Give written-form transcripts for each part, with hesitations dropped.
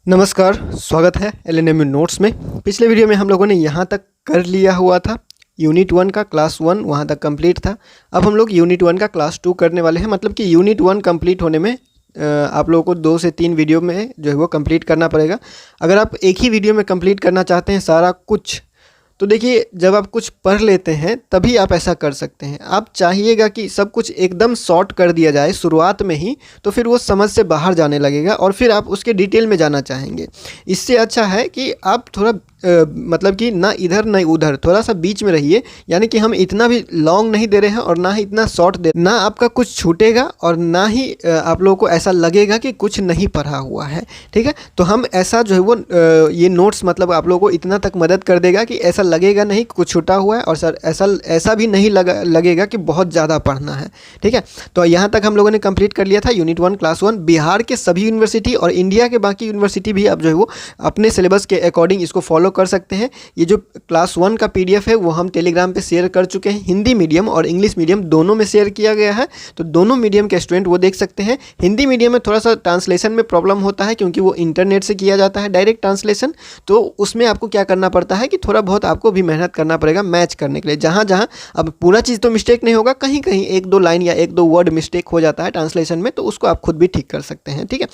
नमस्कार, स्वागत है एलएनएमयू नोट्स में। पिछले वीडियो में हम लोगों ने यहाँ तक कर लिया हुआ था। यूनिट 1 का क्लास 1 वहाँ तक कंप्लीट था। अब हम लोग यूनिट 1 का क्लास 2 करने वाले हैं। मतलब कि यूनिट 1 कंप्लीट होने में आप लोगों को 2 से 3 वीडियो में जो है वो कंप्लीट करना पड़ेगा। अगर आप एक ही वीडियो में कंप्लीट करना चाहते हैं सारा कुछ, तो देखिए जब आप कुछ पढ़ लेते हैं तभी आप ऐसा कर सकते हैं। आप चाहिएगा कि सब कुछ एकदम शॉर्ट कर दिया जाए शुरुआत में ही, तो फिर वो समझ से बाहर जाने लगेगा और फिर आप उसके डिटेल में जाना चाहेंगे। इससे अच्छा है कि आप थोड़ा मतलब कि ना इधर ना उधर, थोड़ा सा बीच में रहिए। यानी कि हम इतना भी लॉन्ग नहीं दे रहे हैं और ना ही इतना शॉर्ट दे, ना आपका कुछ छूटेगा और ना ही आप लोगों को ऐसा लगेगा कि कुछ नहीं पढ़ा हुआ है। ठीक है, तो हम ऐसा जो है वो ये नोट्स मतलब आप लोगों को इतना तक मदद कर देगा कि ऐसा लगेगा नहीं कुछ छूटा हुआ है, और सर ऐसा भी नहीं लगेगा कि बहुत ज़्यादा पढ़ना है। ठीक है, तो यहाँ तक हम लोगों ने कंप्लीट कर लिया था यूनिट 1 क्लास 1। बिहार के सभी यूनिवर्सिटी और इंडिया के बाकी यूनिवर्सिटी भी आप जो है वो अपने सिलेबस के अकॉर्डिंग इसको फॉलो कर सकते हैं। ये जो क्लास 1 का पीडीएफ है वो हम टेलीग्राम पे शेयर कर चुके हैं। हिंदी मीडियम और इंग्लिश मीडियम दोनों में शेयर किया गया है, तो दोनों मीडियम के स्टूडेंट वो देख सकते हैं। हिंदी मीडियम में थोड़ा सा ट्रांसलेशन में प्रॉब्लम होता है क्योंकि वो इंटरनेट से किया जाता है डायरेक्ट ट्रांसलेशन। तो उसमें आपको क्या करना पड़ता है कि थोड़ा बहुत आपको भी मेहनत करना पड़ेगा मैच करने के लिए। जहाँ जहाँ अब पूरा चीज़ तो मिस्टेक नहीं होगा, कहीं कहीं 1-2 लाइन या 1-2 वर्ड मिस्टेक हो जाता है ट्रांसलेशन में, तो उसको आप खुद भी ठीक कर सकते हैं। ठीक है,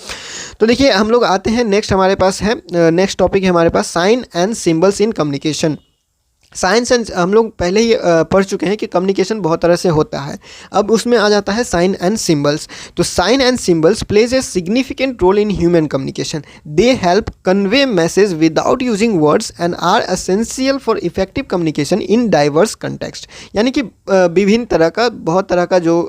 तो देखिए हम लोग आते हैं नेक्स्ट। हमारे पास है नेक्स्ट टॉपिक है हमारे पास sign and symbols in communication. Science and हम लोग पहले ही पढ़ चुके हैं कि कम्युनिकेशन बहुत तरह से होता है। अब उसमें आ जाता है साइन एंड सिंबल्स। तो sign and symbols plays a significant role in human communication. They help convey message without using words and are essential for effective communication in diverse context. यानी कि विभिन्न तरह का, बहुत तरह का जो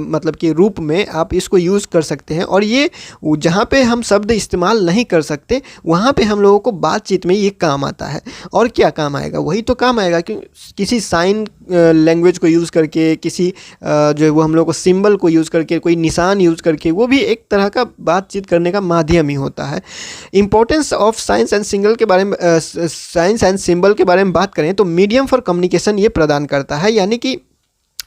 मतलब कि रूप में आप इसको यूज़ कर सकते हैं। और ये जहाँ पे हम शब्द इस्तेमाल नहीं कर सकते वहाँ पे हम लोगों को बातचीत में ये काम आता है। और क्या काम आएगा? वही तो काम आएगा कि किसी साइन लैंग्वेज को यूज़ करके, किसी जो है वो हम लोग को सिंबल को यूज़ करके, कोई निशान यूज़ करके, वो भी एक तरह का बातचीत करने का माध्यम ही होता है। Importance of science and single के बारे में साइंस एंड सिंबल के बारे में बात करें तो मीडियम फॉर कम्युनिकेशन ये प्रदान करता है। यानी कि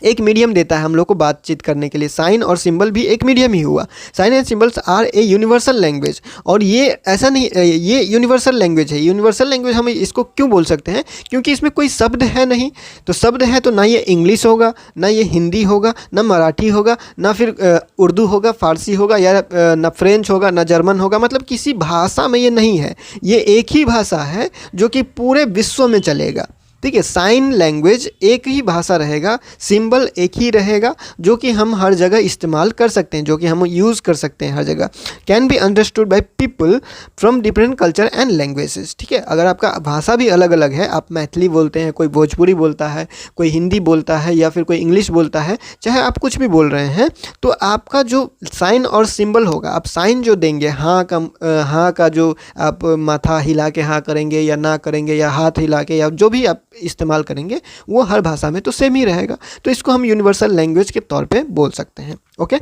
एक मीडियम देता है हम लोग को बातचीत करने के लिए। साइन और सिंबल भी एक मीडियम ही हुआ। Sign and symbols are a universal language. और ये ऐसा नहीं, ये यूनिवर्सल लैंग्वेज है। यूनिवर्सल लैंग्वेज हम इसको क्यों बोल सकते हैं? क्योंकि इसमें कोई शब्द है नहीं। तो शब्द है तो ना ये इंग्लिश होगा, ना ये हिंदी होगा, ना मराठी होगा, ना फिर उर्दू होगा, फारसी होगा, या ना फ्रेंच होगा, ना जर्मन होगा। मतलब किसी भाषा में ये नहीं है। ये एक ही भाषा है जो कि पूरे विश्व में चलेगा। ठीक है, साइन लैंग्वेज एक ही भाषा रहेगा, सिंबल एक ही रहेगा जो कि हम हर जगह इस्तेमाल कर सकते हैं, जो कि हम यूज़ कर सकते हैं हर जगह। Can be understood by people from different culture and languages. ठीक है, अगर आपका भाषा भी अलग अलग है, आप मैथिली बोलते हैं, कोई भोजपुरी बोलता है, कोई हिंदी बोलता है, या फिर कोई इंग्लिश बोलता है, चाहे आप कुछ भी बोल रहे हैं, तो आपका जो साइन और सिंबल होगा, आप साइन जो देंगे, हाँ का जो आप माथा हिला के हाँ करेंगे या ना करेंगे, या हाथ हिला के, या जो भी आप इस्तेमाल करेंगे, वो हर भाषा में तो सेम ही रहेगा। तो इसको हम यूनिवर्सल लैंग्वेज के तौर पे बोल सकते हैं। ओके,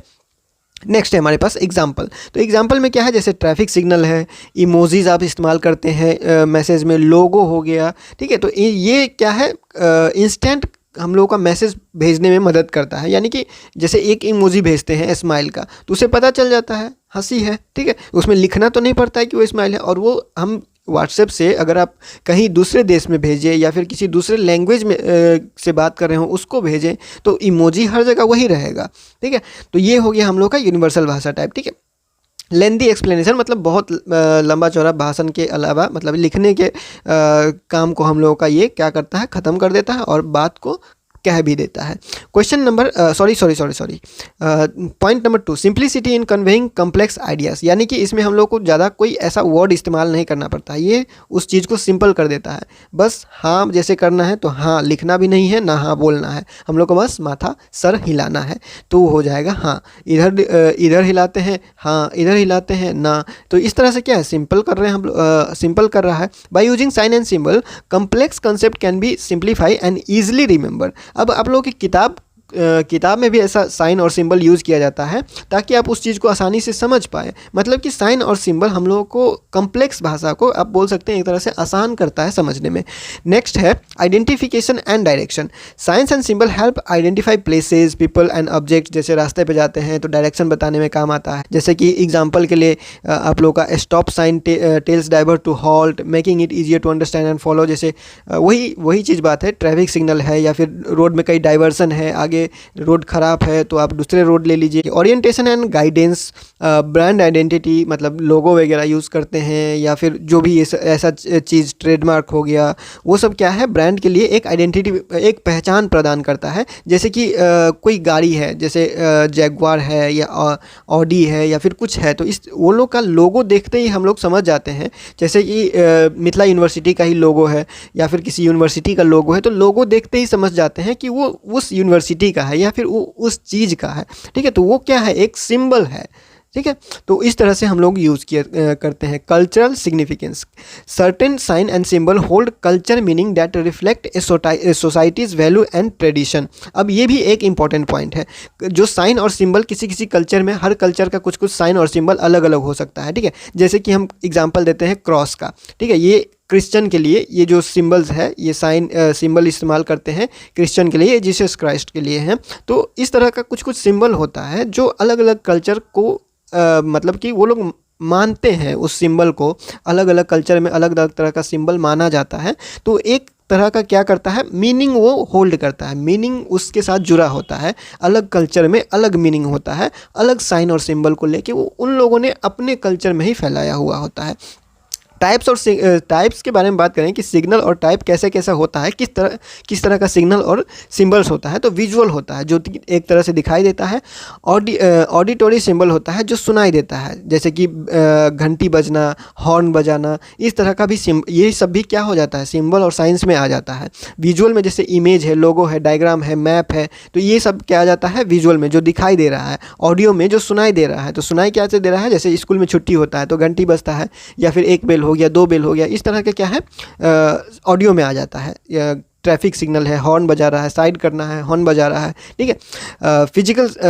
नेक्स्ट है हमारे पास एग्जाम्पल। तो एग्जाम्पल में क्या है, जैसे ट्रैफिक सिग्नल है, इमोजीज आप इस्तेमाल करते हैं मैसेज में, लोगो हो गया। ठीक है, तो ये क्या है, इंस्टेंट हम लोगों का मैसेज भेजने में मदद करता है। यानी कि जैसे एक इमोजी भेजते हैं स्माइल का, तो उसे पता चल जाता है हंसी है। ठीक है, उसमें लिखना तो नहीं पड़ता है कि वो स्माइल है। और वो हम व्हाट्सएप से अगर आप कहीं दूसरे देश में भेजें या फिर किसी दूसरे लैंग्वेज में से बात कर रहे हो उसको भेजें, तो इमोजी हर जगह वही रहेगा। ठीक है, तो ये हो गया हम लोग का यूनिवर्सल भाषा टाइप। ठीक है, लेंदी एक्सप्लेनेशन मतलब बहुत लंबा चौड़ा भाषण के अलावा, मतलब लिखने के काम को हम लोगों का ये क्या करता है, ख़त्म कर देता है और बात को कह भी देता है। Question number point number 2, simplicity in conveying complex ideas. यानी कि इसमें हम लोग को ज़्यादा कोई ऐसा वर्ड इस्तेमाल नहीं करना पड़ता है। ये उस चीज़ को सिंपल कर देता है। बस हाँ जैसे करना है, तो हाँ लिखना भी नहीं है, ना हाँ बोलना है, हम लोग को बस माथा सर हिलाना है, तो हो जाएगा हाँ। इधर हिलाते हैं, हाँ इधर हिलाते हैं, ना। तो इस तरह से क्या है, सिंपल कर रहे हैं हम लोग, सिंपल कर रहा है। By using sign and symbol complex concept can be simplify and easily remember. अब आप लोगों की किताब किताब में भी ऐसा साइन और सिंबल यूज़ किया जाता है ताकि आप उस चीज़ को आसानी से समझ पाए। मतलब कि साइन और सिंबल हम लोगों को कॉम्प्लेक्स भाषा को आप बोल सकते हैं एक तरह से आसान करता है समझने में। नेक्स्ट है identification and direction. Science and symbol help identify places, people and object. जैसे रास्ते पे जाते हैं तो डायरेक्शन बताने में काम आता है। जैसे कि एग्जांपल के लिए आप लोगों का stop sign tells driver to halt, making it easier to understand and follow. जैसे वही चीज़ बात है, ट्रैफिक सिग्नल है या फिर रोड में कई डाइवर्सन है, आगे रोड ख़राब है तो आप दूसरे रोड ले लीजिए। Orientation and guidance, brand identity, मतलब लोगो वगैरह यूज़ करते हैं या फिर जो भी ऐसा चीज़ ट्रेडमार्क हो गया, वो सब क्या है, ब्रांड के लिए एक आइडेंटिटी, एक पहचान प्रदान करता है। जैसे कि कोई गाड़ी है, जैसे जैगुआर है या ऑडी है या फिर कुछ है, तो इस वो लोग का लोगो देखते ही हम लोग समझ जाते हैं। जैसे कि मिथिला यूनिवर्सिटी का ही लोगो है या फिर किसी यूनिवर्सिटी का लोगो है, तो लोगो देखते ही समझ जाते हैं कि वो उस यूनिवर्सिटी का है या फिर वो उस चीज़ का है। ठीक है, तो वो क्या है, एक सिंबल है। ठीक है, तो इस तरह से हम लोग यूज़ करते हैं। Cultural significance, certain sign and symbol hold culture meaning that reflect a society's value and tradition. अब ये भी एक इंपॉर्टेंट पॉइंट है, जो साइन और सिंबल किसी किसी कल्चर में, हर कल्चर का कुछ कुछ साइन और सिंबल अलग अलग हो सकता है। ठीक है, जैसे कि हम एग्जाम्पल देते हैं क्रॉस का। ठीक है, ये क्रिश्चियन के लिए ये जो सिंबल्स है, ये साइन सिंबल इस्तेमाल करते हैं क्रिश्चियन के लिए, ये जीसस क्राइस्ट के लिए हैं। तो इस तरह का कुछ कुछ सिंबल होता है जो अलग अलग कल्चर को मतलब कि वो लोग मानते हैं, उस सिंबल को अलग अलग कल्चर में अलग अलग तरह का सिंबल माना जाता है। तो एक तरह का क्या करता है, मीनिंग वो होल्ड करता है, मीनिंग उसके साथ जुड़ा होता है। अलग कल्चर में अलग मीनिंग होता है, अलग साइन और सिंबल को लेके वो उन लोगों ने अपने कल्चर में ही फैलाया हुआ होता है। टाइप्स और टाइप्स के बारे में बात करें कि सिग्नल और टाइप कैसे कैसा होता है, किस तरह का सिग्नल और सिंबल्स होता है। तो विजुअल होता है जो एक तरह से दिखाई देता है। ऑडिटोरी सिंबल होता है जो सुनाई देता है, जैसे कि घंटी बजना, हॉर्न बजाना, इस तरह का भी ये सब भी क्या हो जाता है, सिंबल और साइंस में आ जाता है। विजुअल में जैसे इमेज है, लोगो है, डायग्राम है, मैप है, तो ये सब क्या आ जाता है, विजुअल में जो दिखाई दे रहा है। ऑडियो में जो सुनाई दे रहा है, तो सुनाई क्या से दे रहा है, जैसे स्कूल में छुट्टी होता है तो घंटी बजता है या फिर एक बेल हो गया, दो बेल हो गया, इस तरह का क्या है, ऑडियो में आ जाता है। ट्रैफिक सिग्नल है, हॉर्न बजा रहा है, साइड करना है, हॉर्न बजा रहा है। ठीक है,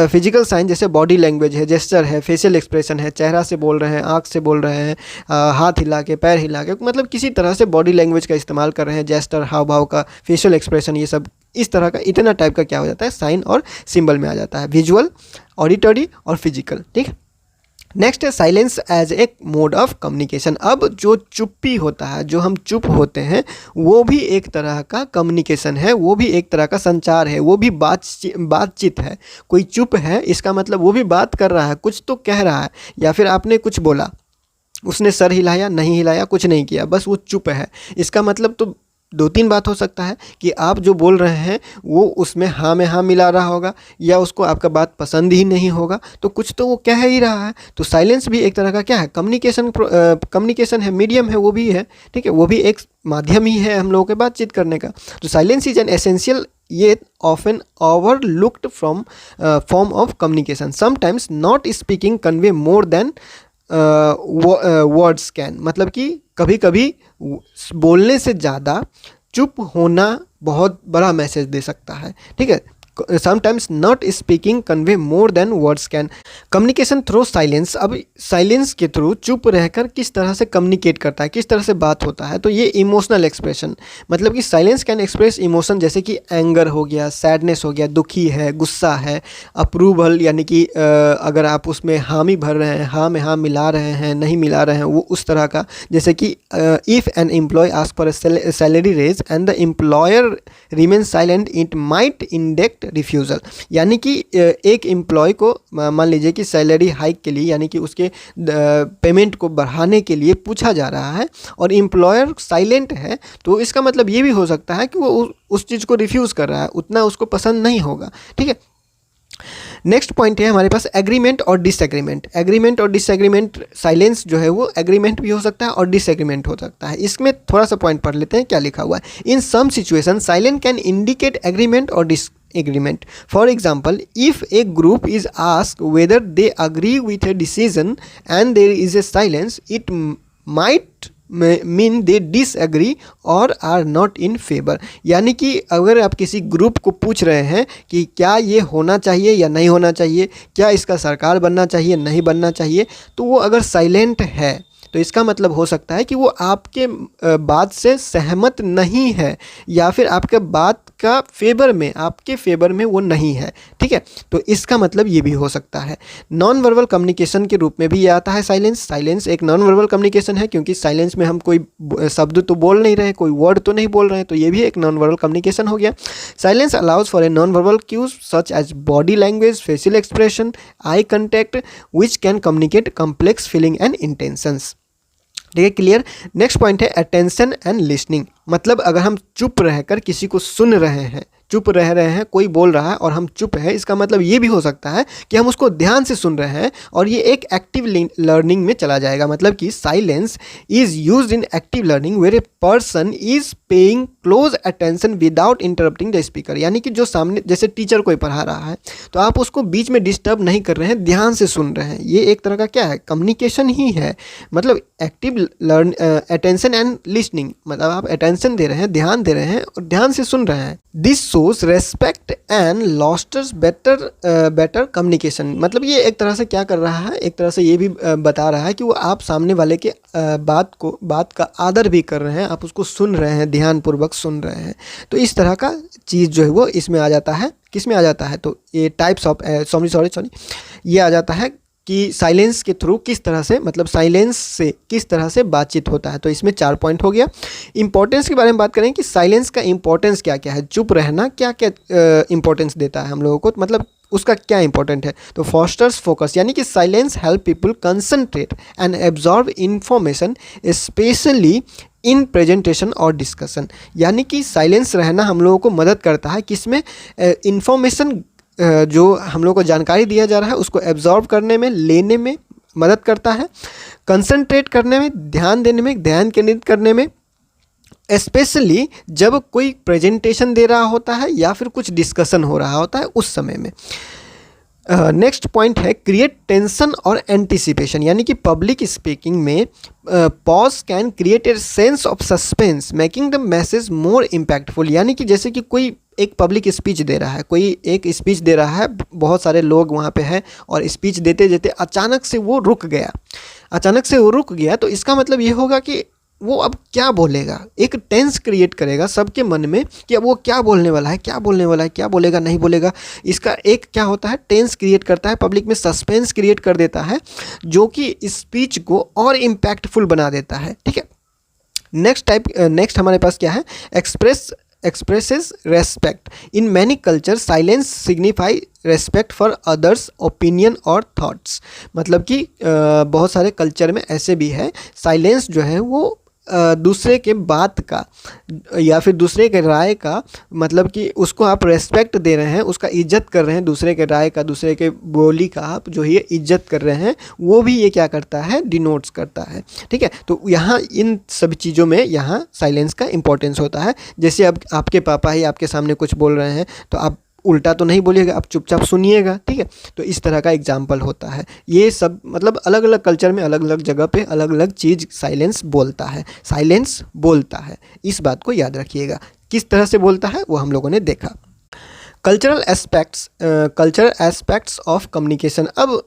फिजिकल साइन जैसे बॉडी लैंग्वेज है, जेस्चर है, फेशियल एक्सप्रेशन है, चेहरा से बोल रहे हैं, आँख से बोल रहे हैं, हाथ हिला के, पैर हिला के, मतलब किसी तरह से बॉडी लैंग्वेज का इस्तेमाल कर रहे हैं, जेस्चर, हाव भाव का, फेशियल एक्सप्रेशन, ये सब इस तरह का, इतना टाइप का क्या हो जाता है, साइन और सिंबल में आ जाता है, विजुअल, ऑडिटरी और फिजिकल। ठीक है, नेक्स्ट है silence as a mode of communication. अब जो चुप्पी होता है, जो हम चुप होते हैं, वो भी एक तरह का कम्युनिकेशन है, वो भी एक तरह का संचार है, वो भी बातचीत है। कोई चुप है, इसका मतलब वो भी बात कर रहा है, कुछ तो कह रहा है। या फिर आपने कुछ बोला, उसने सर हिलाया, नहीं हिलाया, कुछ नहीं किया, बस वो चुप है, इसका मतलब तो दो तीन बात हो सकता है कि आप जो बोल रहे हैं वो उसमें हाँ में हाँ मिला रहा होगा, या उसको आपका बात पसंद ही नहीं होगा, तो कुछ तो वो कह ही रहा है। तो साइलेंस भी एक तरह का क्या है, कम्युनिकेशन है, मीडियम है, वो भी है। ठीक है, वो भी एक माध्यम ही है हम लोगों के बातचीत करने का। तो साइलेंस इज एन एसेंशियल ये often overlooked from form of communication. Sometimes not speaking convey more than words can. मतलब कि कभी कभी बोलने से ज़्यादा चुप होना बहुत बड़ा मैसेज दे सकता है। ठीक है, sometimes not speaking convey more than words can. Communication through silence. अब साइलेंस के थ्रू चुप रहकर किस तरह से कम्युनिकेट करता है, किस तरह से बात होता है, तो ये इमोशनल एक्सप्रेशन, मतलब कि साइलेंस कैन एक्सप्रेस इमोशन, जैसे कि एंगर हो गया, सैडनेस हो गया, दुखी है, गुस्सा है, अप्रूवल, यानी कि अगर आप उसमें हामी भर रहे हैं, हाँ में हाँ मिला रहे हैं, नहीं मिला रहे हैं, वो उस तरह का। जैसे कि if an employee ask for a salary raise and the employer remain silent, it might indicate refusal. यानी कि एक एम्प्लॉय को मान लीजिए कि सैलरी हाइक के लिए, यानी कि उसके पेमेंट को बढ़ाने के लिए पूछा जा रहा है और एम्प्लॉयर साइलेंट है, तो इसका मतलब ये भी हो सकता है कि वो उस चीज़ को रिफ्यूज़ कर रहा है, उतना उसको पसंद नहीं होगा। ठीक है, नेक्स्ट पॉइंट है हमारे पास एग्रीमेंट और डिसएग्रीमेंट। एग्रीमेंट और डिसएग्रीमेंट, साइलेंस जो है वो एग्रीमेंट भी हो सकता है और डिसएग्रीमेंट हो सकता है। इसमें थोड़ा सा पॉइंट पढ़ लेते हैं क्या लिखा हुआ है। In some situation silent can indicate agreement और disagreement. For example, if a group is asked whether they agree with a decision and there is a silence, it might mean they disagree और are not in favour. यानी कि अगर आप किसी group को पूछ रहे हैं कि क्या ये होना चाहिए या नहीं होना चाहिए, क्या इसका सरकार बनना चाहिए नहीं बनना चाहिए, तो वो अगर साइलेंट है तो इसका मतलब हो सकता है कि वो आपके बात से सहमत नहीं है या फिर आपके बात का फेवर में, आपके फेवर में वो नहीं है। ठीक है, तो इसका मतलब ये भी हो सकता है। नॉन वर्बल कम्युनिकेशन के रूप में भी ये आता है साइलेंस। साइलेंस एक नॉन वर्बल कम्युनिकेशन है, क्योंकि साइलेंस में हम कोई शब्द तो बोल नहीं रहे, कोई वर्ड तो नहीं बोल रहे हैं, तो ये भी एक नॉन वर्बल कम्युनिकेशन हो गया। Silence allows for a non verbal cues such as body language, facial expression, eye contact which can communicate complex feeling and intentions. ठीक है, क्लियर। नेक्स्ट पॉइंट है अटेंशन एंड लिसनिंग। मतलब अगर हम चुप रहकर किसी को सुन रहे हैं, चुप रह रहे हैं, कोई बोल रहा है और हम चुप है, इसका मतलब ये भी हो सकता है कि हम उसको ध्यान से सुन रहे हैं और ये एक एक्टिव लर्निंग में चला जाएगा। मतलब कि silence is used in active learning where a person is paying close attention without interrupting the speaker. यानी कि जो सामने, जैसे टीचर कोई पढ़ा रहा है तो आप उसको बीच में डिस्टर्ब नहीं कर रहे हैं, ध्यान से सुन रहे हैं। ये एक तरह का क्या है, कम्युनिकेशन ही है। मतलब active learn attention and listening, मतलब आप अटेंशन दे रहे हैं, ध्यान दे रहे हैं और ध्यान से सुन रहे हैं। This shows respect and fosters better communication. मतलब ये एक तरह से क्या कर रहा है, एक तरह से ये भी बता रहा है कि वो आप सामने वाले के बात का आदर भी कर रहे हैं, आप उसको सुन रहे हैं, ध्यानपूर्वक सुन रहे हैं। तो इस तरह का चीज़ जो है वो इसमें आ जाता है। किस में आ जाता है, तो ये टाइप्स ऑफ सॉरी ये आ जाता है कि साइलेंस के थ्रू किस तरह से, मतलब साइलेंस से किस तरह से बातचीत होता है। तो इसमें 4 पॉइंट हो गया। इंपॉर्टेंस के बारे में बात करें कि साइलेंस का इंपॉर्टेंस क्या क्या है, चुप रहना क्या क्या इंपॉर्टेंस देता है हम लोगों को, मतलब उसका क्या इंपॉर्टेंट है। तो फॉस्टर्स फोकस, यानी कि silence help people concentrate and absorb information specially in presentation और डिस्कशन। यानी कि साइलेंस रहना हम लोगों को मदद करता है किसमें, इंफॉर्मेशन जो हम लोग को जानकारी दिया जा रहा है उसको एब्जॉर्ब करने में, लेने में मदद करता है, कंसंट्रेट करने में, ध्यान देने में, ध्यान केंद्रित करने में, स्पेशली जब कोई प्रेजेंटेशन दे रहा होता है या फिर कुछ डिस्कशन हो रहा होता है उस समय में। नेक्स्ट पॉइंट है क्रिएट टेंशन और एंटिसिपेशन। यानी कि पब्लिक स्पीकिंग में pause can create a sense of suspense making the message more impactful. यानी कि जैसे कि कोई एक पब्लिक स्पीच दे रहा है, कोई एक स्पीच दे रहा है, बहुत सारे लोग वहाँ पे हैं और स्पीच देते देते अचानक से वो रुक गया, तो इसका मतलब ये होगा कि वो अब क्या बोलेगा, एक टेंस क्रिएट करेगा सबके मन में कि अब वो क्या बोलने वाला है, क्या बोलेगा नहीं बोलेगा। इसका एक क्या होता है, टेंस क्रिएट करता है, पब्लिक में सस्पेंस क्रिएट कर देता है, जो कि स्पीच को और इम्पैक्टफुल बना देता है। ठीक है, नेक्स्ट हमारे पास क्या है, expresses respect. In many cultures silence signify respect for others opinion और thoughts। मतलब कि बहुत सारे कल्चर में ऐसे भी है, साइलेंस जो है वो दूसरे के बात का या फिर दूसरे के राय का, मतलब कि उसको आप रेस्पेक्ट दे रहे हैं, उसका इज्जत कर रहे हैं, दूसरे के राय का, दूसरे के बोली का आप जो ये इज्जत कर रहे हैं, वो भी ये क्या करता है, डिनोट्स करता है। ठीक है, तो यहाँ इन सब चीज़ों में यहाँ साइलेंस का इंपॉर्टेंस होता है। जैसे अब आपके पापा ही आपके सामने कुछ बोल रहे हैं तो आप उल्टा तो नहीं बोलिएगा, आप चुपचाप सुनिएगा। ठीक है, तो इस तरह का एग्जाम्पल होता है। ये सब मतलब अलग अलग कल्चर में अलग अलग जगह पे अलग अलग चीज़ साइलेंस बोलता है। इस बात को याद रखिएगा, किस तरह से बोलता है वो हम लोगों ने देखा। Cultural aspects of communication. अब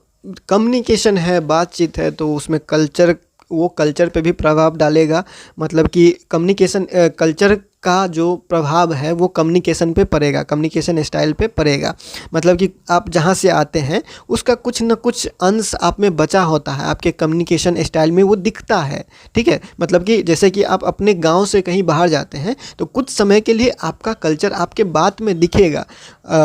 कम्युनिकेशन है, बातचीत है, तो उसमें कल्चर पे भी प्रभाव डालेगा। मतलब कि कल्चर का जो प्रभाव है वो कम्युनिकेशन पे पड़ेगा, कम्युनिकेशन स्टाइल पे पड़ेगा। मतलब कि आप जहाँ से आते हैं उसका कुछ न कुछ अंश आप में बचा होता है, आपके कम्युनिकेशन स्टाइल में वो दिखता है। ठीक है, मतलब कि जैसे कि आप अपने गांव से कहीं बाहर जाते हैं तो कुछ समय के लिए आपका कल्चर आपके बात में दिखेगा।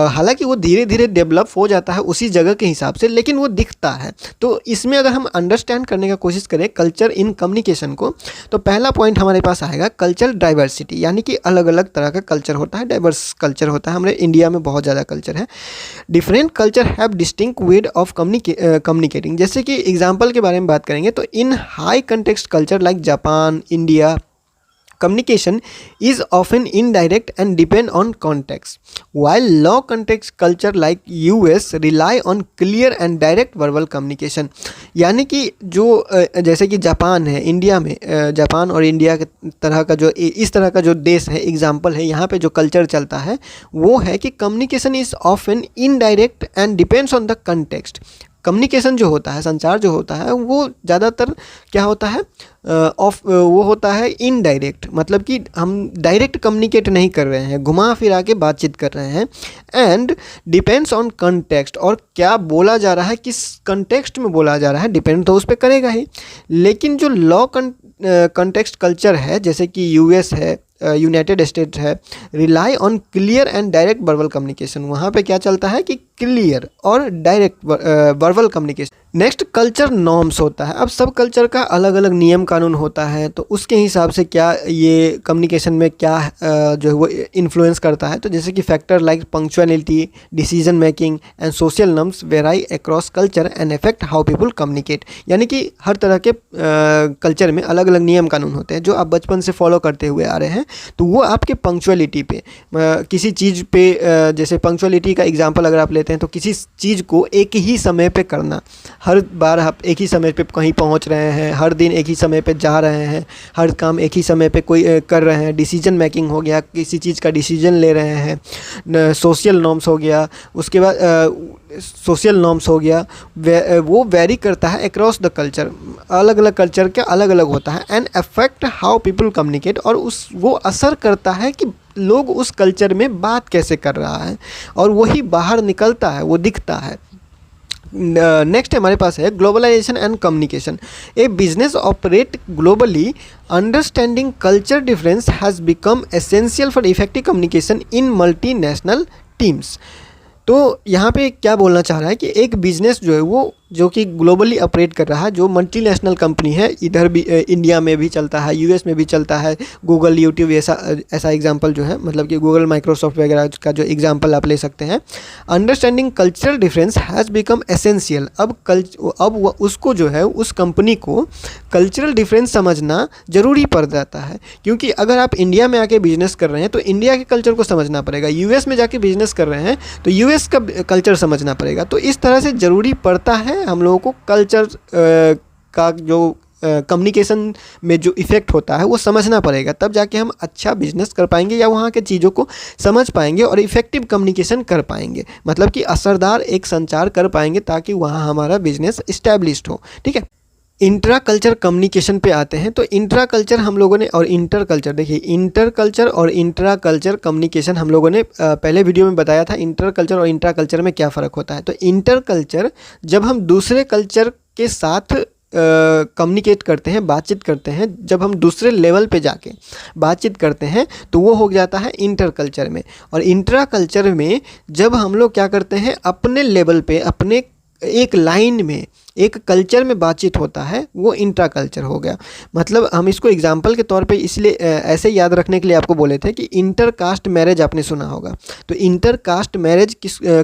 हालांकि वो धीरे धीरे डेवलप हो जाता है उसी जगह के हिसाब से, लेकिन वो दिखता है। तो इसमें अगर हम अंडरस्टैंड करने का कोशिश करें कल्चर इन कम्युनिकेशन को, तो पहला पॉइंट हमारे पास आएगा कल्चरल डाइवर्सिटी। यानी कि अलग अलग तरह का कल्चर होता है, डाइवर्स कल्चर होता है। हमारे इंडिया में बहुत ज़्यादा कल्चर है। Different culture have distinct ways of communicating. जैसे कि एग्जांपल के बारे में बात करेंगे तो in high context culture like Japan, India Communication is often indirect and depend on context, while low context culture like US rely on clear and direct verbal communication। यानी कि जो जैसे कि जापान है, इंडिया में जापान और India के तरह का जो इस तरह का जो देश है, एग्जाम्पल है, यहाँ पे जो कल्चर चलता है वो है कि communication is often indirect and depends on the context. Communication जो होता है, संचार जो होता है, वो ज़्यादातर क्या होता है, वो होता है इनडायरेक्ट, मतलब कि हम डायरेक्ट कम्युनिकेट नहीं कर रहे हैं, घुमा फिरा के बातचीत कर रहे हैं। एंड डिपेंड्स ऑन कंटेक्स्ट, और क्या बोला जा रहा है, किस कंटेक्स्ट में बोला जा रहा है, डिपेंड तो उस पर करेगा ही। लेकिन जो लॉ कंटेक्स्ट कल्चर है, जैसे कि यूएस है, यूनाइटेड स्टेट्स है, rely on clear and direct verbal communication. वहाँ पे क्या चलता है कि क्लियर और direct verbal communication. Next culture norms होता है। अब सब कल्चर का अलग अलग नियम कानून होता है, तो उसके हिसाब से क्या ये कम्युनिकेशन में क्या जो है वो इन्फ्लुएंस करता है। तो जैसे कि factor like punctuality, decision making and social norms वेराई across culture and affect how people communicate. यानी कि हर तरह के कल्चर में अलग अलग नियम कानून होते हैं जो आप बचपन से फॉलो करते हुए आ रहे हैं। तो वो आपके पंक्चुअलिटी पे, किसी चीज़ पे, जैसे पंक्चुअलिटी का एग्जांपल अगर आप लेते हैं तो किसी चीज़ को एक ही समय पे करना, हर बार आप एक ही समय पे कहीं पहुंच रहे हैं, हर दिन एक ही समय पे जा रहे हैं, हर काम एक ही समय पे कोई कर रहे हैं। डिसीजन मेकिंग हो गया, किसी चीज़ का डिसीजन ले रहे हैं। सोशल नॉर्म्स हो गया, उसके बाद सोशल नॉर्म्स हो गया, वो वेरी करता है अक्रॉस द कल्चर, अलग अलग कल्चर के अलग अलग होता है। And affect how people communicate, और वो असर करता है कि लोग उस कल्चर में बात कैसे कर रहा है, और वही बाहर निकलता है, वो दिखता है। नेक्स्ट हमारे पास है globalization and communication. As business operate globally, understanding culture difference has become essential for effective communication in multinational teams. तो यहाँ पे क्या बोलना चाह रहा है कि एक बिजनेस जो है वो जो कि ग्लोबली ऑपरेट कर रहा है, जो मल्टीनेशनल कंपनी है, इधर भी इंडिया में भी चलता है, यूएस में भी चलता है, गूगल, यूट्यूब, ऐसा एग्जांपल जो है, मतलब कि गूगल, माइक्रोसॉफ्ट वगैरह का जो एग्जांपल आप ले सकते हैं। Understanding cultural difference has become essential. अब उसको जो है, उस कंपनी को कल्चरल डिफरेंस समझना ज़रूरी पड़ जाता है, क्योंकि अगर आप इंडिया में आके बिजनेस कर रहे हैं तो इंडिया के कल्चर को समझना पड़ेगा, यूएस में जाके बिजनेस कर रहे हैं तो यूएस का कल्चर समझना पड़ेगा। तो इस तरह से ज़रूरी पड़ता है हम लोगों को कल्चर का जो कम्युनिकेशन में जो इफ़ेक्ट होता है वो समझना पड़ेगा, तब जाके हम अच्छा बिजनेस कर पाएंगे या वहाँ के चीज़ों को समझ पाएंगे और इफ़ेक्टिव कम्युनिकेशन कर पाएंगे, मतलब कि असरदार एक संचार कर पाएंगे ताकि वहाँ हमारा बिजनेस इस्टेब्लिश्ड हो। ठीक है, इंट्रा कल्चर कम्युनिकेशन पे आते हैं। तो इंट्रा कल्चर हम लोगों ने, और इंटर कल्चर, देखिए इंटर कल्चर और इंट्रा कल्चर कम्युनिकेशन हम लोगों ने पहले वीडियो में बताया था इंटर कल्चर और इंट्रा कल्चर में क्या फ़र्क होता है। तो इंटर कल्चर जब हम दूसरे कल्चर के साथ कम्युनिकेट करते हैं, बातचीत करते हैं, जब हम दूसरे लेवल पे जाके बातचीत करते हैं तो वो हो जाता है इंटर कल्चर में। और इंट्रा कल्चर में जब हम लोग क्या करते हैं, अपने लेवल पे, अपने एक लाइन में, एक कल्चर में बातचीत होता है, वो इंट्रा कल्चर हो गया। मतलब हम इसको एग्जाम्पल के तौर पे इसलिए ऐसे याद रखने के लिए आपको बोले थे कि इंटर कास्ट मैरिज आपने सुना होगा। तो इंटर कास्ट मैरिज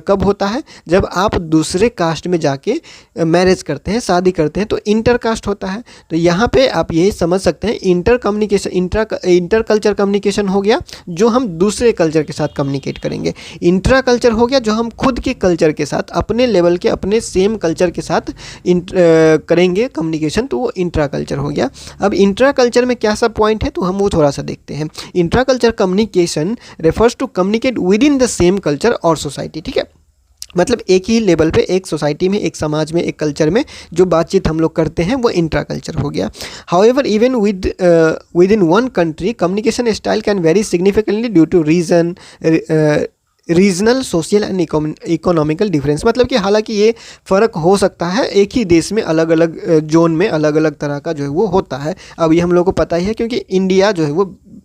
कब होता है, जब आप दूसरे कास्ट में जाके मैरिज करते हैं, शादी करते हैं, तो इंटर कास्ट होता है। तो यहाँ पे आप यही समझ सकते हैं, inter communication, inter culture communication हो गया जो हम दूसरे कल्चर के साथ कम्युनिकेट करेंगे। इंट्रा कल्चर हो गया जो हम खुद के कल्चर के साथ, अपने लेवल के, अपने सेम कल्चर के साथ करेंगे कम्युनिकेशन, तो वो इंट्रा कल्चर हो गया। अब इंट्रा कल्चर में क्या सब पॉइंट है तो हम वो थोड़ा सा देखते हैं। Intra culture communication refers to communicate within the same culture और सोसाइटी। ठीक है, मतलब एक ही लेवल पे, एक सोसाइटी में, एक समाज में, एक कल्चर में जो बातचीत हम लोग करते हैं वो इंट्रा कल्चर हो गया। However even within one country communication style can vary significantly due to regional, social and economical difference. मतलब कि हालांकि ये फ़र्क हो सकता है, एक ही देश में अलग अलग जोन में अलग अलग तरह का जो है वो होता है। अब ये हम लोग को पता ही है क्योंकि इंडिया जो है वो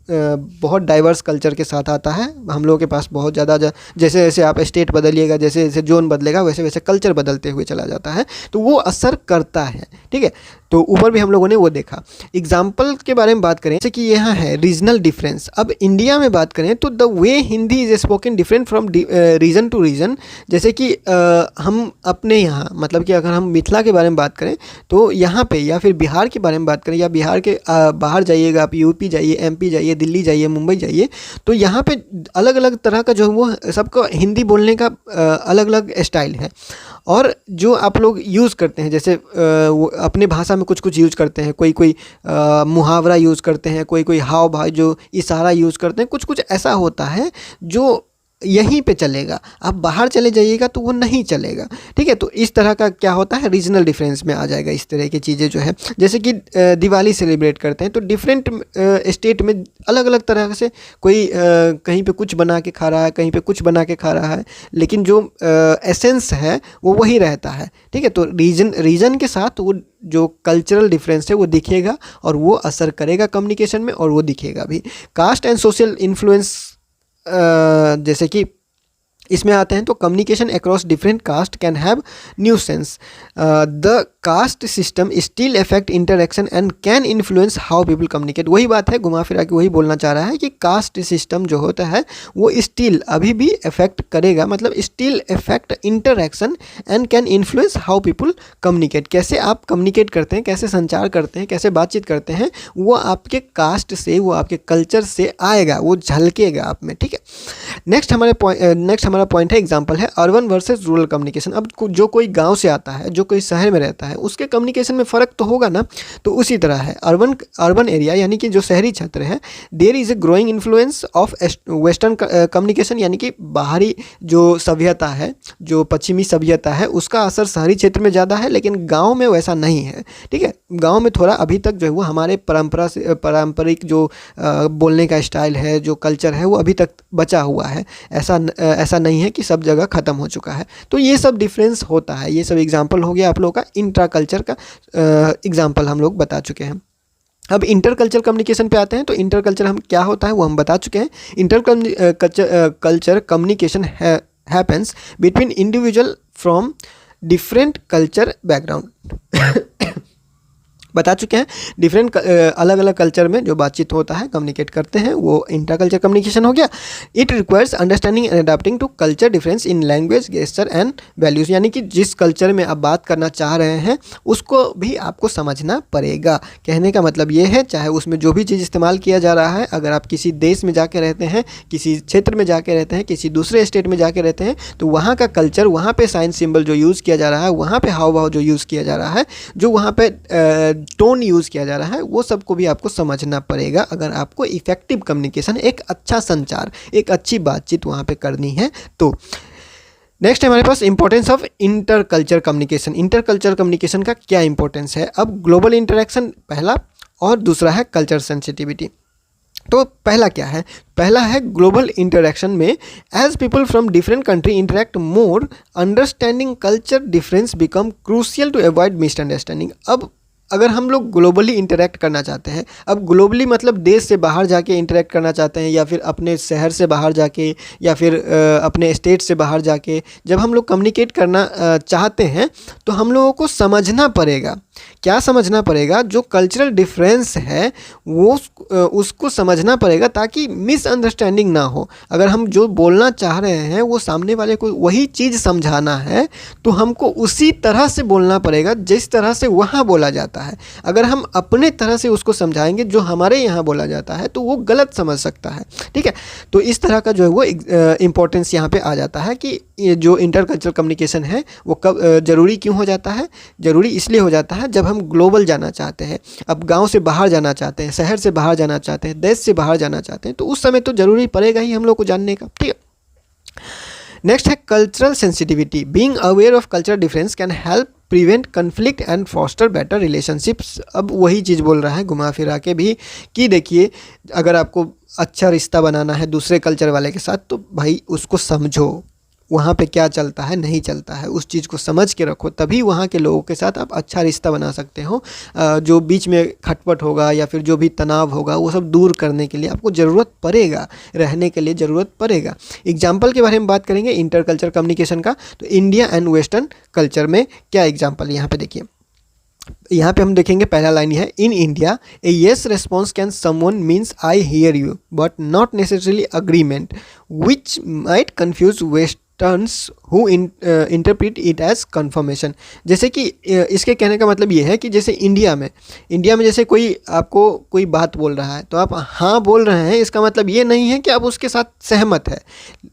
बहुत डाइवर्स कल्चर के साथ आता है। हम लोगों के पास बहुत ज़्यादा जैसे जैसे आप स्टेट बदलिएगा, जैसे जैसे जोन बदलेगा, वैसे वैसे कल्चर बदलते हुए चला जाता है, तो वो असर करता है। ठीक है, तो ऊपर भी हम लोगों ने वो देखा। एग्जाम्पल के बारे में बात करें, जैसे कि यहाँ है रीजनल डिफरेंस। अब इंडिया में बात करें तो the way Hindi is spoken different from region to region. जैसे कि हम अपने यहाँ, मतलब कि अगर हम मिथिला के बारे में बात करें तो यहाँ पे, या फिर बिहार के बारे में बात करें, या बिहार के बाहर जाइएगा आप, यूपी जाइए, एमपी जाइए, दिल्ली जाइए, मुंबई जाइए, तो यहाँ पे अलग अलग तरह का जो वो सबको हिंदी बोलने का अलग अलग स्टाइल है। और जो आप लोग यूज़ करते हैं, जैसे वो अपने भाषा में कुछ कुछ यूज़ करते हैं, कोई कोई मुहावरा यूज़ करते हैं, कोई कोई हाव भाव जो इशारा यूज़ करते हैं, कुछ कुछ ऐसा होता है जो यहीं पे चलेगा, आप बाहर चले जाइएगा तो वो नहीं चलेगा। ठीक है, तो इस तरह का क्या होता है, रीजनल डिफरेंस में आ जाएगा इस तरह की चीज़ें जो है। जैसे कि दिवाली सेलिब्रेट करते हैं तो डिफरेंट स्टेट में अलग अलग तरह से, कोई कहीं पे कुछ बना के खा रहा है, कहीं पे कुछ बना के खा रहा है, लेकिन जो एसेंस है वो वही रहता है। ठीक है, तो रीजन के साथ वो जो कल्चरल डिफरेंस है वो दिखेगा और वो असर करेगा कम्युनिकेशन में, और वो दिखेगा भी। कास्ट एंड सोशल इन्फ्लुएंस जैसे कि इसमें आते हैं तो communication across different caste can have new sense. The caste system still effect interaction and can influence how people communicate. वही बात है, घुमा फिरा के वही बोलना चाह रहा है कि कास्ट सिस्टम जो होता है वो स्टिल अभी भी इफेक्ट करेगा, मतलब still effect interaction and can influence how people communicate. कैसे आप कम्युनिकेट करते हैं, कैसे संचार करते हैं, कैसे बातचीत करते हैं, वो आपके कास्ट से, वो आपके कल्चर से आएगा, वो झलकेगा आप में। ठीक है, नेक्स्ट हमारा पॉइंट है, एग्जांपल है अर्बन वर्सेस रूरल कम्युनिकेशन। अब जो कोई गांव से आता है, जो कोई शहर में रहता है, उसके कम्युनिकेशन में फ़र्क तो होगा ना। तो उसी तरह है अर्बन एरिया, यानी कि जो शहरी क्षेत्र है, there is a growing influence of western communication, यानी कि बाहरी जो सभ्यता है, जो पश्चिमी सभ्यता है, उसका असर शहरी क्षेत्र में ज़्यादा है, लेकिन गाँव में वैसा नहीं है। ठीक है, गाँव में थोड़ा अभी तक जो है वो हमारे पारंपरिक जो बोलने का स्टाइल है, जो कल्चर है, वो अभी तक बचा हुआ है। ऐसा नहीं है कि सब जगह ख़त्म हो चुका है। तो ये सब डिफरेंस होता है। ये सब एग्जांपल हो गया आप लोगों का, इंट्रा कल्चर का एग्जांपल हम लोग बता चुके हैं। अब इंटर कल्चर कम्युनिकेशन पे आते हैं। तो इंटर कल्चर हम क्या होता है वो हम बता चुके हैं। Inter culture communication happens between individual from different culture background बता चुके हैं। डिफरेंट अलग अलग कल्चर में जो बातचीत होता है, कम्युनिकेट करते हैं, वो इंट्राकल्चर कम्युनिकेशन हो गया। It requires understanding and adapting to culture difference in language, gesture and values, यानी कि जिस कल्चर में आप बात करना चाह रहे हैं उसको भी आपको समझना पड़ेगा। कहने का मतलब ये है, चाहे उसमें जो भी चीज़ इस्तेमाल किया जा रहा है, अगर आप किसी देश में जाके रहते हैं, किसी क्षेत्र में जाके रहते हैं, किसी दूसरे स्टेट में जाके रहते हैं, तो वहाँ का कल्चर, वहाँ पे साइन सिंबल जो यूज़ किया जा रहा है, वहाँ पे हाव भाव जो यूज़ किया जा रहा है, जो वहाँ पे टोन यूज़ किया जा रहा है, वो सबको भी आपको समझना पड़ेगा अगर आपको इफेक्टिव कम्युनिकेशन, एक अच्छा संचार, एक अच्छी बातचीत वहाँ पे करनी है। तो नेक्स्ट हमारे पास importance of inter culture communication. Inter culture communication का क्या इंपॉर्टेंस है? अब ग्लोबल इंटरेक्शन पहला, और दूसरा है कल्चर सेंसिटिविटी। तो पहला क्या है? पहला है ग्लोबल इंटरेक्शन में as people from different country interact more, understanding culture difference become crucial to avoid misunderstanding. अब अगर हम लोग ग्लोबली इंटरेक्ट करना चाहते हैं, अब ग्लोबली मतलब देश से बाहर जाके इंटरेक्ट करना चाहते हैं, या फिर अपने शहर से बाहर जाके, या फिर अपने स्टेट से बाहर जाके, जब हम लोग कम्युनिकेट करना चाहते हैं तो हम लोगों को समझना पड़ेगा। क्या समझना पड़ेगा? जो कल्चरल डिफरेंस है वो उसको समझना पड़ेगा, ताकि मिसअंडरस्टैंडिंग ना हो। अगर हम जो बोलना चाह रहे हैं वो सामने वाले को वही चीज़ समझाना है, तो हमको उसी तरह से बोलना पड़ेगा जिस तरह से वहाँ बोला जाता है। अगर हम अपने तरह से उसको समझाएंगे जो हमारे यहाँ बोला जाता है, तो वो गलत समझ सकता है। ठीक है, तो इस तरह का जो है वो इम्पोर्टेंस यहाँ पे आ जाता है कि ये जो इंटरकल्चरल कम्युनिकेशन है वो कब ज़रूरी क्यों हो जाता है? ज़रूरी इसलिए हो जाता है जब हम ग्लोबल जाना चाहते हैं, अब गांव से बाहर जाना चाहते हैं, शहर से बाहर जाना चाहते हैं, देश से बाहर जाना चाहते हैं, तो उस समय तो ज़रूरी पड़ेगा ही हम लोग को जानने का। ठीक है, नेक्स्ट है cultural sensitivity. Being aware of cultural difference can help prevent conflict and foster better relationships. अब वही चीज़ बोल रहा है घुमा फिरा के भी कि देखिए, अगर आपको अच्छा रिश्ता बनाना है दूसरे कल्चर वाले के साथ, तो भाई उसको समझो, वहाँ पे क्या चलता है नहीं चलता है, उस चीज़ को समझ के रखो, तभी वहाँ के लोगों के साथ आप अच्छा रिश्ता बना सकते हो। जो बीच में खटपट होगा या फिर जो भी तनाव होगा वो सब दूर करने के लिए आपको ज़रूरत पड़ेगा, रहने के लिए ज़रूरत पड़ेगा। एग्जाम्पल के बारे में बात करेंगे इंटर कल्चर कम्युनिकेशन का, तो इंडिया एंड वेस्टर्न कल्चर में क्या एग्जाम्पल यहाँ पे देखिए। यहाँ पे हम देखेंगे पहला लाइन है, in India a yes response can someone means I hear you but not necessarily agreement which might confuse westerners who interpret it as confirmation. जैसे कि इसके कहने का मतलब ये है कि जैसे इंडिया में जैसे कोई आपको कोई बात बोल रहा है तो आप हाँ बोल रहे हैं, इसका मतलब ये नहीं है कि आप उसके साथ सहमत है,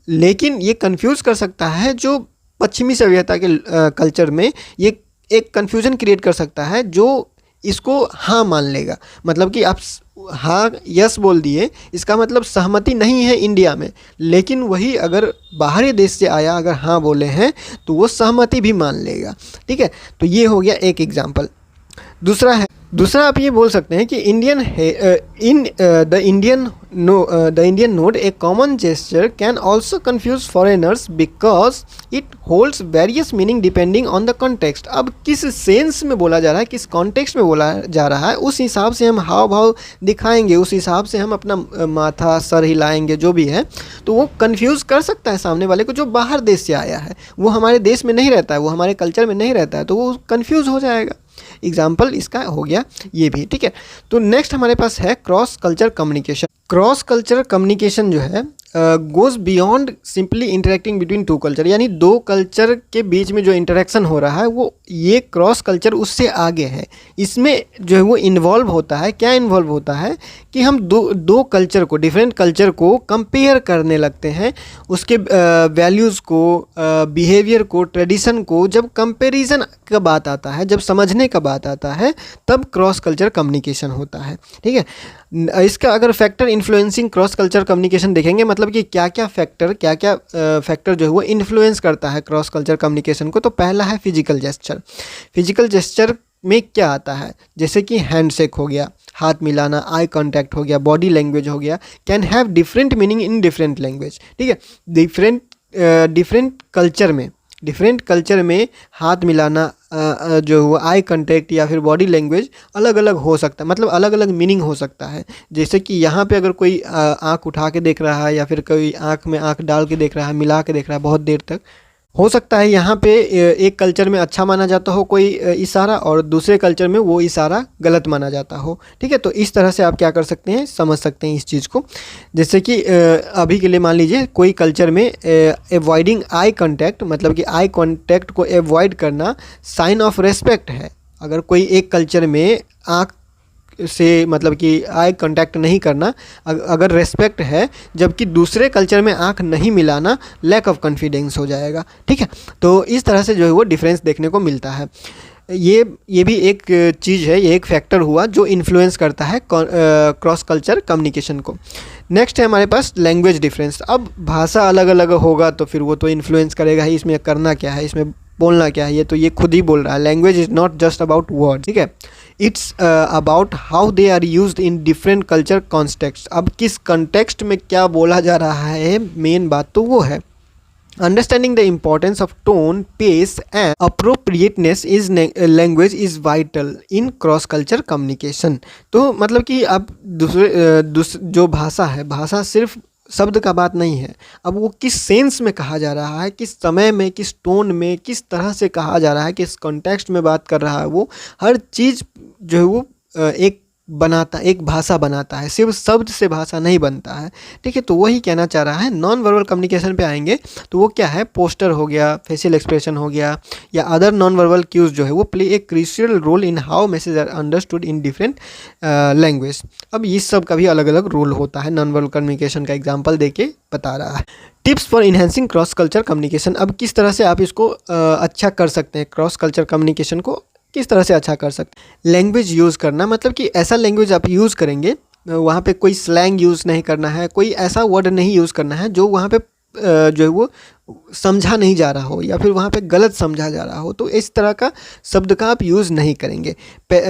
लेकिन ये कन्फ्यूज़ कर सकता है जो पश्चिमी सभ्यता के कल्चर में ये एक कन्फ्यूजन क्रिएट कर सकता है जो इसको हाँ मान लेगा। मतलब कि आप हाँ यस बोल दिए, इसका मतलब सहमति नहीं है इंडिया में, लेकिन वही अगर बाहरी देश से आया अगर हाँ बोले हैं तो वो सहमति भी मान लेगा। ठीक है, तो ये हो गया एक एग्जाम्पल। दूसरा आप ये बोल सकते हैं कि the Indian note A common gesture can also confuse foreigners because it holds various meaning depending on the context. अब किस सेंस में बोला जा रहा है, किस कॉन्टेक्स्ट में बोला जा रहा है, उस हिसाब से हम हाव भाव दिखाएंगे, उस हिसाब से हम अपना माथा सर हिलाएंगे, जो भी है, तो वो कन्फ्यूज़ कर सकता है सामने वाले को जो बाहर देश से आया है, वो हमारे देश में नहीं रहता है, वो हमारे कल्चर में नहीं रहता है, तो वो कन्फ्यूज़ हो जाएगा। एग्जाम्पल इसका हो गया ये भी। ठीक है, तो नेक्स्ट हमारे पास है cross culture communication. Cross culture communication जो है goes beyond simply interacting between two culture, यानी दो कल्चर के बीच में जो इंटरेक्शन हो रहा है वो ये क्रॉस कल्चर उससे आगे है। इसमें जो है वो इन्वॉल्व होता है, क्या इन्वॉल्व होता है कि हम दो कल्चर को, डिफरेंट कल्चर को कंपेयर करने लगते हैं, उसके वैल्यूज़ को, बिहेवियर को, ट्रेडिशन को। जब कंपेरिजन का बात आता है, जब समझने का बात आता है, तब क्रॉस कल्चर कम्युनिकेशन होता है। ठीक है, इसका अगर factor influencing cross culture communication देखेंगे, मतलब कि क्या क्या फैक्टर जो है वो इन्फ्लुएंस करता है क्रॉस कल्चर कम्युनिकेशन को, तो पहला है फिजिकल जेस्चर। फिजिकल जेस्चर में क्या आता है, जैसे कि हैंडशेक हो गया, हाथ मिलाना, आई कांटेक्ट हो गया, बॉडी लैंग्वेज हो गया, can have different meaning in different language. ठीक है, डिफरेंट कल्चर में हाथ मिलाना, जो वो आई कांटेक्ट या फिर बॉडी लैंग्वेज अलग अलग हो सकता है, मतलब अलग अलग मीनिंग हो सकता है। जैसे कि यहाँ पे अगर कोई आँख उठा के देख रहा है या फिर कोई आँख में आँख डाल के देख रहा है, मिला के देख रहा है बहुत देर तक, हो सकता है यहाँ पे एक कल्चर में अच्छा माना जाता हो कोई इशारा और दूसरे कल्चर में वो इशारा गलत माना जाता हो। ठीक है, तो इस तरह से आप क्या कर सकते हैं, समझ सकते हैं इस चीज़ को। जैसे कि अभी के लिए मान लीजिए कोई कल्चर में एवॉइडिंग आई कांटेक्ट, मतलब कि आई कांटेक्ट को एवॉइड करना साइन ऑफ रेस्पेक्ट है। अगर कोई एक कल्चर में आँख से मतलब कि आई कांटेक्ट नहीं करना अगर रेस्पेक्ट है, जबकि दूसरे कल्चर में आंख नहीं मिलाना लैक ऑफ कॉन्फिडेंस हो जाएगा। ठीक है, तो इस तरह से जो है वो डिफरेंस देखने को मिलता है। ये भी एक चीज़ है, ये एक फैक्टर हुआ जो इन्फ्लुएंस करता है क्रॉस कल्चर कम्युनिकेशन को। नेक्स्ट है हमारे पास लैंग्वेज डिफरेंस। अब भाषा अलग अलग होगा तो फिर वो तो इन्फ्लुएंस करेगा ही, इसमें करना क्या है, इसमें बोलना क्या है, ये तो ये खुद ही बोल रहा है। Language is not just about word, ठीक है, it's about how they are used in different culture context. अब किस कॉन्टेक्स्ट में क्या बोला जा रहा है, मेन बात तो वो है। Understanding the importance of tone, pace and appropriateness is language is vital in cross culture communication. तो मतलब कि अब दूसरे जो भाषा है, भाषा सिर्फ शब्द का बात नहीं है, अब वो किस सेंस में कहा जा रहा है, किस समय में, किस टोन में, किस तरह से कहा जा रहा है, किस कॉन्टेक्स्ट में बात कर रहा है, वो हर चीज़ जो है वो एक भाषा बनाता है, सिर्फ शब्द से भाषा नहीं बनता है। ठीक है, तो वही कहना चाह रहा है। नॉन वर्बल कम्युनिकेशन पे आएंगे तो वो क्या है, पोस्टर हो गया, फेशियल एक्सप्रेशन हो गया, या अदर नॉन वर्बल क्यूज जो है वो play a crucial role in how message are understood in different language. अब इस सब का भी अलग अलग रोल होता है, नॉन वर्बल कम्युनिकेशन का एग्जाम्पल दे के बता रहा है। Tips for enhancing cross culture communication. अब किस तरह से आप इसको अच्छा कर सकते हैं, क्रॉस कल्चर कम्युनिकेशन को किस तरह से अच्छा कर सकते हैं। लैंग्वेज यूज़ करना, मतलब कि ऐसा लैंग्वेज आप यूज़ करेंगे, वहाँ पे कोई स्लैंग यूज़ नहीं करना है, कोई ऐसा वर्ड नहीं यूज़ करना है जो वहाँ पे जो है वो समझा नहीं जा रहा हो या फिर वहाँ पे गलत समझा जा रहा हो, तो इस तरह का शब्द का आप यूज़ नहीं करेंगे।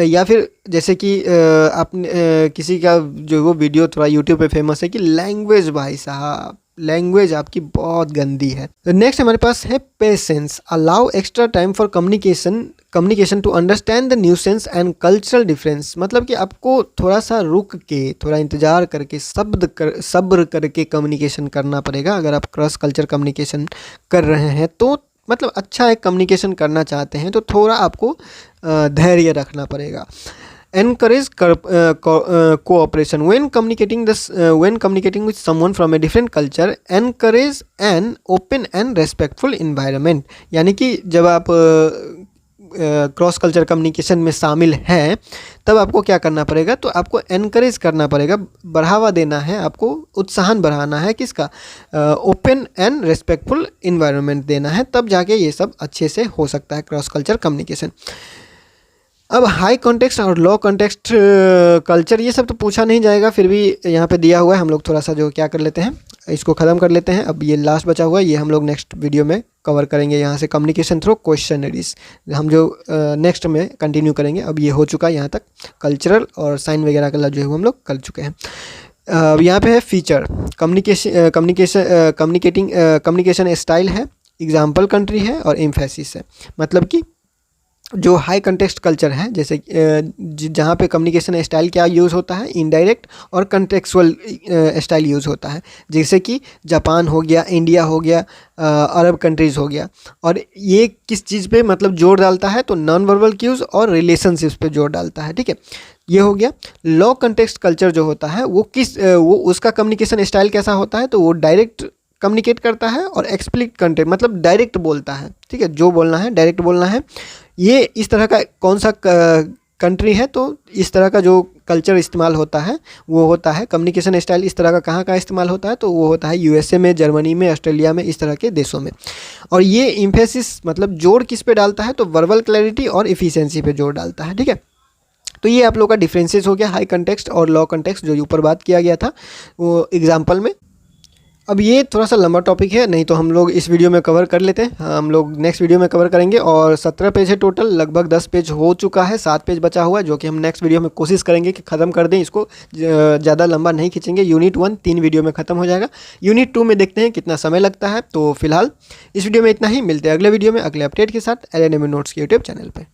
या फिर जैसे कि आपने किसी का जो वो वीडियो थोड़ा यूट्यूब पे फेमस है कि लैंग्वेज भाई साहब लैंग्वेज आपकी बहुत गंदी है। तो नेक्स्ट हमारे पास है patience, allow extra time for communication to understand the nuances and cultural difference. मतलब कि आपको थोड़ा सा रुक के, थोड़ा इंतजार करके, सब्र करके कम्युनिकेशन करना पड़ेगा। अगर आप क्रॉस कल्चर कम्युनिकेशन कर रहे हैं तो मतलब अच्छा एक कम्युनिकेशन करना चाहते हैं तो थोड़ा आपको धैर्य रखना पड़ेगा। Encourage cooperation when communicating with someone from a different culture. Encourage an open and respectful environment। यानी कि जब आप क्रॉस कल्चर कम्युनिकेशन में शामिल हैं तब आपको क्या करना पड़ेगा, तो आपको एनकरेज करना पड़ेगा, बढ़ावा देना है, आपको उत्साहन बढ़ाना है, किसका, ओपन एंड रेस्पेक्टफुल इन्वायरमेंट देना है, तब जाके ये सब अच्छे से हो सकता है क्रॉस कल्चर कम्युनिकेशन। अब हाई कॉन्टेक्स्ट और लो कॉन्टेक्स्ट कल्चर ये सब तो पूछा नहीं जाएगा, फिर भी यहाँ पे दिया हुआ है, हम लोग थोड़ा सा जो क्या कर लेते हैं, इसको ख़त्म कर लेते हैं। अब ये लास्ट बचा हुआ है, ये हम लोग नेक्स्ट वीडियो में कवर करेंगे। यहाँ से कम्युनिकेशन थ्रू क्वेश्चनरीज हम जो नेक्स्ट में कंटिन्यू करेंगे। अब ये हो चुका है यहाँ तक, कल्चरल और साइन वगैरह का जो है वो हम लोग कर चुके हैं। अब यहाँ पे है फीचर, कम्युनिकेशन स्टाइल है, एग्जाम्पल कंट्री है और एम्फेसिस है। मतलब कि जो हाई कंटेक्स्ट कल्चर है, जैसे जहाँ पे कम्युनिकेशन स्टाइल क्या यूज़ होता है, इनडायरेक्ट और कंटेक्चुअल स्टाइल यूज़ होता है, जैसे कि जापान हो गया, इंडिया हो गया, अरब कंट्रीज़ हो गया। और ये किस चीज़ पे मतलब जोर डालता है, तो नॉन वर्बल क्यूज़ और रिलेशनशिप्स पे जोर डालता है। ठीक है, ये हो गया। लो कंटेक्स्ट कल्चर जो होता है वो उसका कम्युनिकेशन स्टाइल कैसा होता है, तो वो डायरेक्ट कम्युनिकेट करता है और एक्सप्लिसिट कंटेंट मतलब डायरेक्ट बोलता है। ठीक है, जो बोलना है डायरेक्ट बोलना है। ये इस तरह का कौन सा कंट्री है, तो इस तरह का जो कल्चर इस्तेमाल होता है वो होता है कम्युनिकेशन स्टाइल। इस तरह का कहाँ का इस्तेमाल होता है, तो वो होता है यूएसए में, जर्मनी में, ऑस्ट्रेलिया में, इस तरह के देशों में। और ये एम्फेसिस मतलब जोर किस पे डालता है, तो वर्बल क्लैरिटी और इफिशिएंसी पे जोर डालता है। ठीक है, तो ये आप लोग का डिफरेंसेस हो गया हाई कंटेक्स्ट और लो कंटेक्स्ट, जो ऊपर बात किया गया था वो एग्जाम्पल में। अब ये थोड़ा सा लंबा टॉपिक है, नहीं तो हम लोग इस वीडियो में कवर कर लेते हैं, हम लोग नेक्स्ट वीडियो में कवर करेंगे। और 17 पेज है टोटल, लगभग 10 पेज हो चुका है, 7 पेज बचा हुआ है, जो कि हम नेक्स्ट वीडियो में कोशिश करेंगे कि ख़त्म कर दें इसको, ज़्यादा लंबा नहीं खींचेंगे। यूनिट 1 3 वीडियो में ख़त्म हो जाएगा, यूनिट 2 में देखते हैं कितना समय लगता है। तो फिलहाल इस वीडियो में इतना ही, मिलते हैं अगले वीडियो में अगले अपडेट के साथ LNMU नोट्स के यूट्यूब चैनल पर।